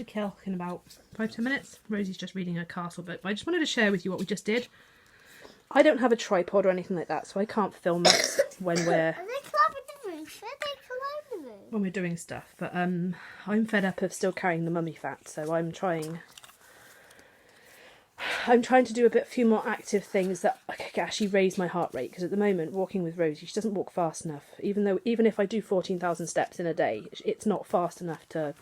Kilk in about 5-10 minutes. Rosie's just reading her castle book, but I just wanted to share with you what we just did. I don't have a tripod or anything like that, so I can't film us when we're... Are they climbing the roof? Are they climbing the roof? when we're doing stuff, but I'm fed up of still carrying the mummy fat, so I'm trying to do a few more active things that can actually raise my heart rate, because at the moment, walking with Rosie, she doesn't walk fast enough. Even if I do 14,000 steps in a day, it's not fast enough to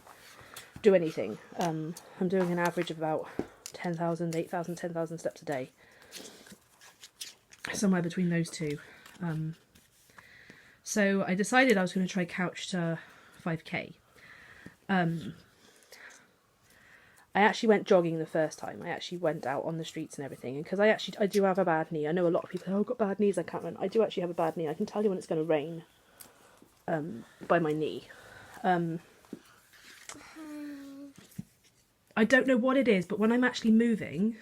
do anything. I'm doing an average of about 10,000, 8,000, 10,000 steps a day. Somewhere between those two. So I decided I was going to try couch to 5k. I actually went jogging the first time. I actually went out on the streets and everything. And because I do have a bad knee. I know a lot of people say, oh, I've got bad knees, I can't run. I do actually have a bad knee. I can tell you when it's going to rain by my knee. I don't know what it is, but when I'm actually moving,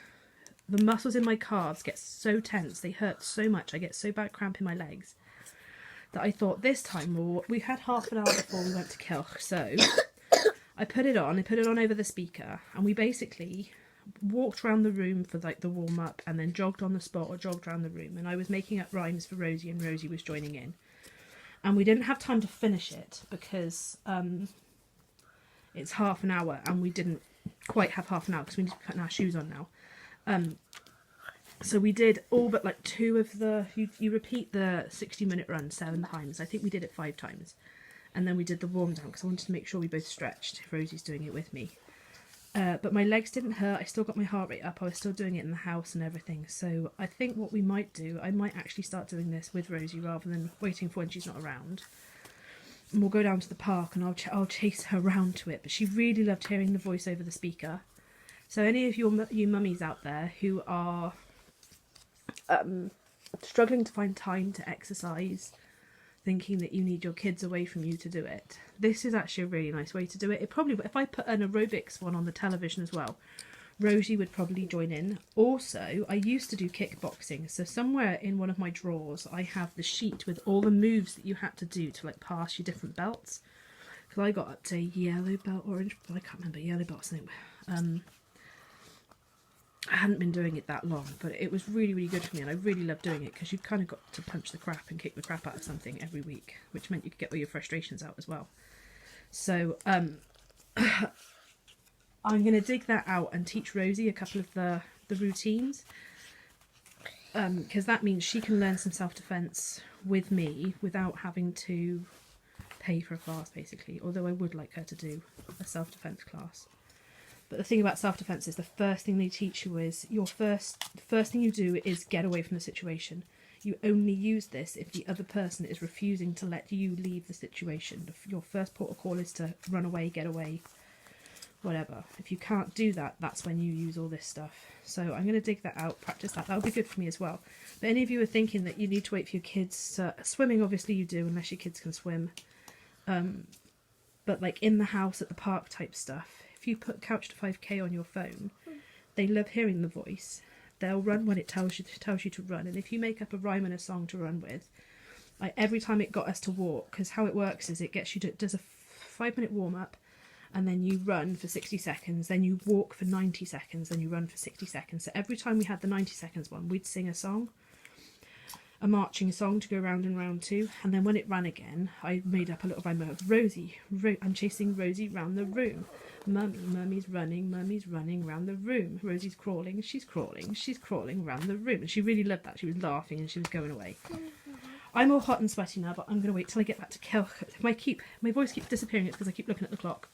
the muscles in my calves get so tense. They hurt so much. I get so bad cramp in my legs that I thought this time, we had half an hour before we went to Kilk. So I put it on over the speaker, and we basically walked around the room for like the warm up, and then jogged on the spot or jogged around the room. And I was making up rhymes for Rosie, and Rosie was joining in. And we didn't have time to finish it because it's half an hour, and we didn't quite have half an hour because we need to be putting our shoes on now. So we did all but like 2 of the... You repeat the 60-minute run 7 times. I think we did it 5 times. And then we did the warm down because I wanted to make sure we both stretched if Rosie's doing it with me. But my legs didn't hurt. I still got my heart rate up. I was still doing it in the house and everything. So I think what we might do, I might actually start doing this with Rosie rather than waiting for when she's not around. And we'll go down to the park and I'll chase her round to it. But she really loved hearing the voice over the speaker. So any of you mummies out there who are struggling to find time to exercise, thinking that you need your kids away from you to do it, this is actually a really nice way to do it. It probably, if I put an aerobics one on the television as well, Rosie would probably join in. Also, I used to do kickboxing, so somewhere in one of my drawers I have the sheet with all the moves that you had to do to like pass your different belts. Because I got up to yellow belt, orange, I can't remember, yellow belt something. I hadn't been doing it that long, but it was really, really good for me, and I really loved doing it because you've kind of got to punch the crap and kick the crap out of something every week, which meant you could get all your frustrations out as well. So I'm going to dig that out and teach Rosie a couple of the routines, because that means she can learn some self-defense with me without having to pay for a class, basically, although I would like her to do a self-defense class. But the thing about self-defense is the first thing they teach you is the first thing you do is get away from the situation. You only use this if the other person is refusing to let you leave the situation. Your first port of call is to run away, get away, whatever. If you can't do that, that's when you use all this stuff. So I'm going to dig that out, practice that. That'll be good for me as well. But any of you are thinking that you need to wait for your kids, swimming obviously you do, unless your kids can swim. But like in the house, at the park type stuff, if you put Couch to 5k on your phone, they love hearing the voice. They'll run when it tells you to run. And if you make up a rhyme and a song to run with, every time it got us to walk, because how it works is it gets you to, does a 5-minute warm up, and then you run for 60 seconds, then you walk for 90 seconds, then you run for 60 seconds. So every time we had the 90 seconds one, we'd sing a song, a marching song to go round and round to, and then when it ran again, I made up a little rhyme of Rosie, I'm chasing Rosie round the room. Mummy's running round the room. Rosie's crawling, she's crawling round the room. And she really loved that. She was laughing and she was going away. I'm all hot and sweaty now, but I'm going to wait till I get back to Kilk. My voice keeps disappearing, it's because I keep looking at the clock.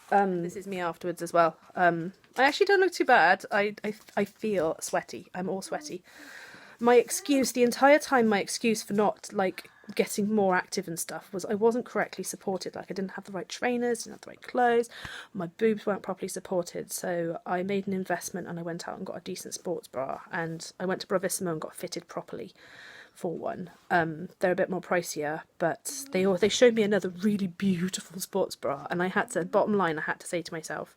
This is me afterwards as well. I actually don't look too bad. I feel sweaty. I'm all sweaty. The entire time my excuse for not like getting more active and stuff was I wasn't correctly supported. Like I didn't have the right trainers, didn't have the right clothes, my boobs weren't properly supported. So I made an investment and I went out and got a decent sports bra, and I went to Bravissimo and got fitted properly for one. They're a bit more pricier, but they showed me another really beautiful sports bra, and I had to say to myself,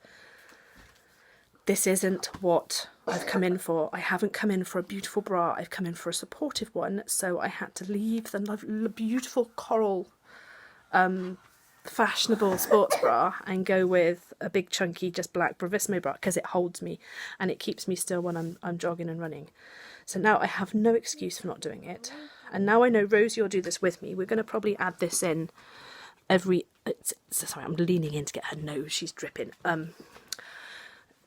this isn't what I've come in for. I haven't come in for a beautiful bra, I've come in for a supportive one. So I had to leave the beautiful coral fashionable sports bra and go with a big chunky just black Bravissimo bra because it holds me and it keeps me still when I'm jogging and running. So now I have no excuse for not doing it. And now I know Rosie will do this with me. We're going to probably add this in every... sorry, I'm leaning in to get her nose. She's dripping.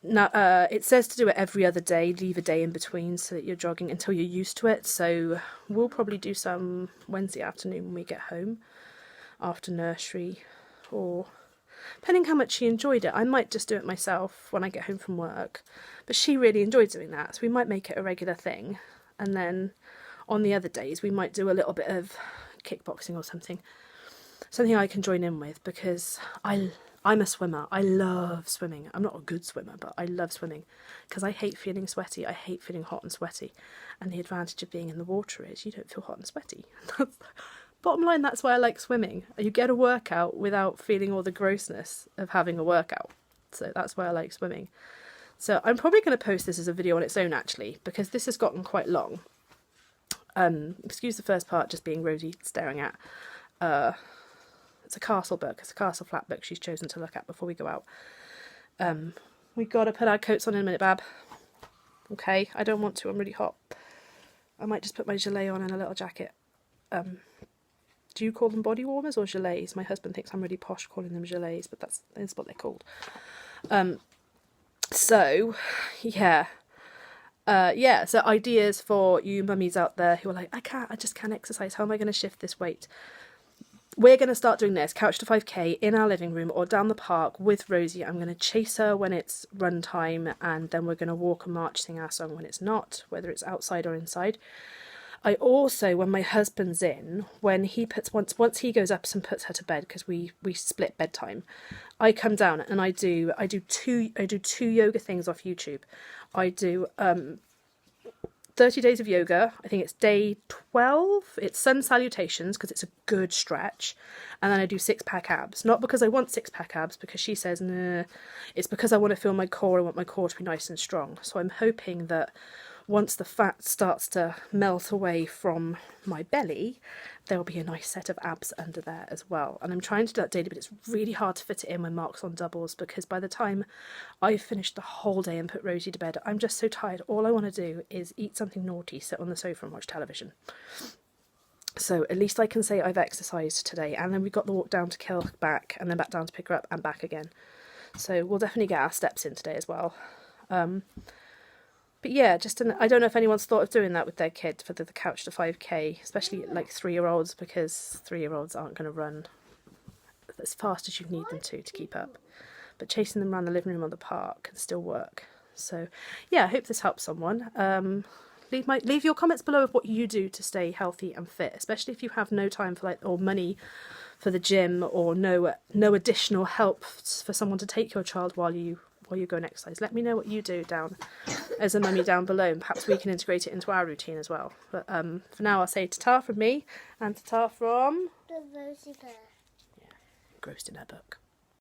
Now, it says to do it every other day, leave a day in between so that you're jogging until you're used to it. So we'll probably do some Wednesday afternoon when we get home after nursery, or depending how much she enjoyed it, I might just do it myself when I get home from work. But she really enjoyed doing that, so we might make it a regular thing. And then on the other days we might do a little bit of kickboxing or something I can join in with, because I'm a swimmer. I love swimming. I'm not a good swimmer, but I love swimming because I hate feeling sweaty. I hate feeling hot and sweaty. And the advantage of being in the water is you don't feel hot and sweaty. Bottom line, that's why I like swimming. You get a workout without feeling all the grossness of having a workout. So that's why I like swimming. So I'm probably going to post this as a video on its own, actually, because this has gotten quite long. Excuse the first part just being Rosie staring at. It's a castle book. It's a castle flat book she's chosen to look at before we go out. We've got to put our coats on in a minute, Bab. Okay, I don't want to. I'm really hot. I might just put my gilet on and a little jacket. Do you call them body warmers or gilets? My husband thinks I'm really posh calling them gilets, but that's what they're called. So, yeah. So ideas for you mummies out there who are like, I just can't exercise. How am I going to shift this weight? We're going to start doing this, Couch to 5K, in our living room or down the park with Rosie. I'm going to chase her when it's run time, and then we're going to walk and march, sing our song when it's not, whether it's outside or inside. I also, when my husband's in, when he puts once he goes up and puts her to bed, because we split bedtime, I come down and I do two yoga things off YouTube. I do 30 days of yoga. I think it's day 12. It's sun salutations because it's a good stretch, and then I do 6-pack abs. Not because I want 6-pack abs, because she says nah. It's because I want to feel my core. I want my core to be nice and strong. So I'm hoping that once the fat starts to melt away from my belly, there'll be a nice set of abs under there as well. And I'm trying to do that daily, but it's really hard to fit it in when Mark's on doubles, because by the time I've finished the whole day and put Rosie to bed, I'm just so tired. All I want to do is eat something naughty, sit on the sofa and watch television. So at least I can say I've exercised today. And then we got the walk down to Kill back, and then back down to pick her up and back again. So we'll definitely get our steps in today as well. But yeah, I don't know if anyone's thought of doing that with their kid for the Couch to 5K, especially like 3-year-olds, because 3-year-olds aren't going to run as fast as you need them to keep up. But chasing them around the living room or the park can still work. So yeah, I hope this helps someone. Leave your comments below of what you do to stay healthy and fit, especially if you have no time for or money for the gym, or no additional help for someone to take your child while you go and exercise. Let me know what you do down as a mummy down below, and perhaps we can integrate it into our routine as well. But for now, I'll say ta-ta from me and ta-ta from the Rosie Bear. Yeah, engrossed in her book.